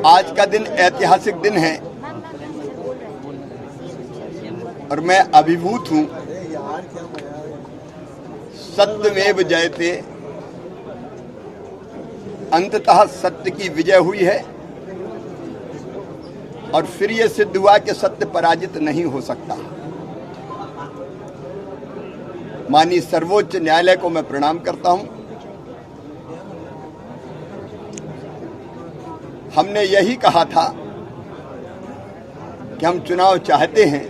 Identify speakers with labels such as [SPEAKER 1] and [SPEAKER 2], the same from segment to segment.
[SPEAKER 1] आज का दिन ऐतिहासिक दिन है और मैं अभिभूत हूं। सत्यमेव जयते, अंततः सत्य की विजय हुई है और फिर यह सिद्ध हुआ कि सत्य पराजित नहीं हो सकता। माननीय सर्वोच्च न्यायालय को मैं प्रणाम करता हूं। हमने यही कहा था कि हम चुनाव चाहते हैं,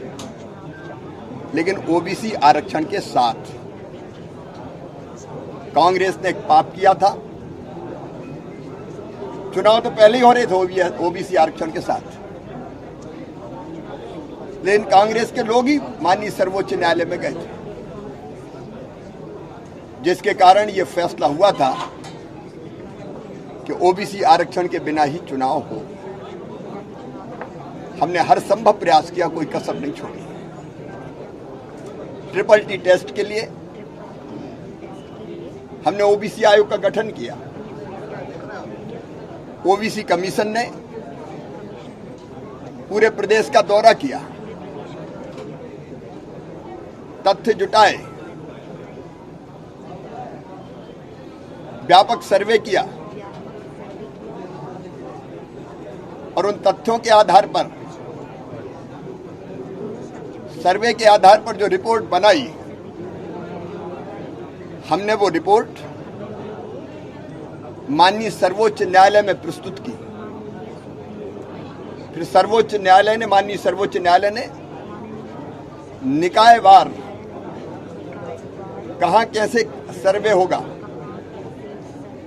[SPEAKER 1] लेकिन ओबीसी आरक्षण के साथ। कांग्रेस ने एक पाप किया था। चुनाव तो पहले ही हो रहे थे ओबीसी आरक्षण के साथ, लेकिन कांग्रेस के लोग ही माननीय सर्वोच्च न्यायालय में गए थे, जिसके कारण यह फैसला हुआ था कि ओबीसी आरक्षण के बिना ही चुनाव हो। हमने हर संभव प्रयास किया, कोई कसर नहीं छोड़ी। ट्रिपल टी टेस्ट के लिए हमने ओबीसी आयोग का गठन किया। ओबीसी कमीशन ने पूरे प्रदेश का दौरा किया, तथ्य जुटाए, व्यापक सर्वे किया और उन तथ्यों के आधार पर, सर्वे के आधार पर जो रिपोर्ट बनाई, हमने वो रिपोर्ट माननीय सर्वोच्च न्यायालय में प्रस्तुत की। फिर माननीय सर्वोच्च न्यायालय ने निकायवार कहां कैसे सर्वे होगा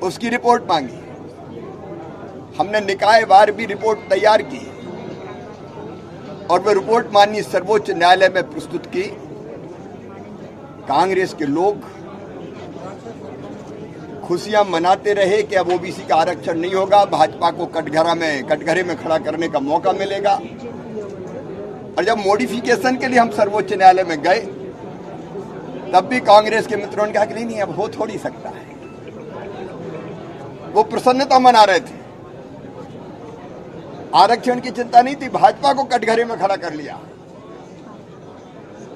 [SPEAKER 1] उसकी रिपोर्ट मांगी। हमने निकायवार भी रिपोर्ट तैयार की और वह रिपोर्ट माननीय सर्वोच्च न्यायालय में प्रस्तुत की। कांग्रेस के लोग खुशियां मनाते रहे कि अब ओबीसी का आरक्षण नहीं होगा, भाजपा को कटघरे में खड़ा करने का मौका मिलेगा। और जब मॉडिफिकेशन के लिए हम सर्वोच्च न्यायालय में गए, तब भी कांग्रेस के मित्रों ने कहा कि नहीं, अब हो थोड़ी सकता है। वो प्रसन्नता मना रहे थे, आरक्षण की चिंता नहीं थी, भाजपा को कटघरे में खड़ा कर लिया।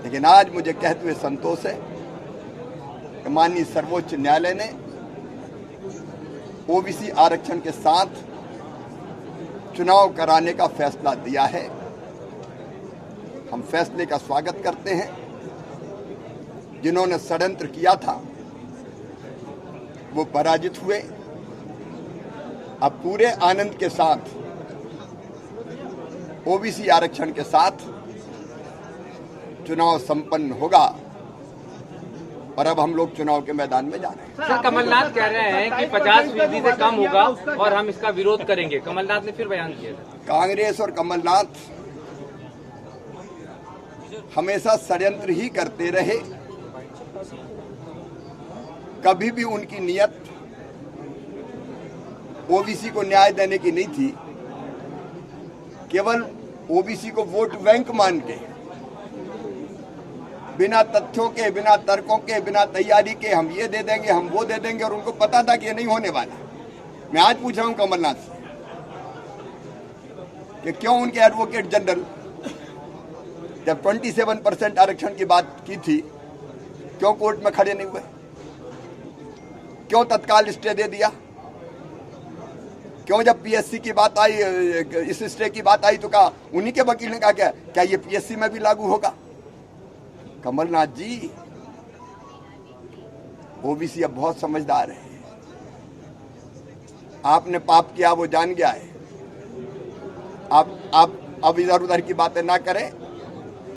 [SPEAKER 1] लेकिन आज मुझे कहते हुए संतोष है कि माननीय सर्वोच्च न्यायालय ने ओबीसी आरक्षण के साथ चुनाव कराने का फैसला दिया है। हम फैसले का स्वागत करते हैं। जिन्होंने षड्यंत्र किया था वो पराजित हुए। अब पूरे आनंद के साथ ओबीसी आरक्षण के साथ चुनाव संपन्न होगा और अब हम लोग चुनाव के मैदान में जा रहे हैं।
[SPEAKER 2] सर, कमलनाथ कह रहे हैं कि 50% से कम होगा और हम इसका विरोध करेंगे। कमलनाथ ने फिर बयान किया।
[SPEAKER 1] कांग्रेस और कमलनाथ हमेशा षड्यंत्र ही करते रहे। कभी भी उनकी नियत ओबीसी को न्याय देने की नहीं थी। केवल ओबीसी को वोट बैंक मान के, बिना तथ्यों के, बिना तर्कों के, बिना तैयारी के हम ये दे देंगे, हम वो दे देंगे, और उनको पता था कि ये नहीं होने वाला। मैं आज पूछ रहा हूं कमलनाथ से कि क्यों उनके एडवोकेट जनरल जब 27% आरक्षण की बात की थी, क्यों कोर्ट में खड़े नहीं हुए? क्यों तत्काल स्टे दे दिया? क्यों जब पीएससी की बात आई, इस स्टे की बात आई, तो कहा, उन्हीं के वकील ने कहा क्या ये पीएससी में भी लागू होगा? कमलनाथ जी, ओबीसी अब बहुत समझदार है। आपने पाप किया वो जान गया है। आप अब इधर उधर की बातें ना करें।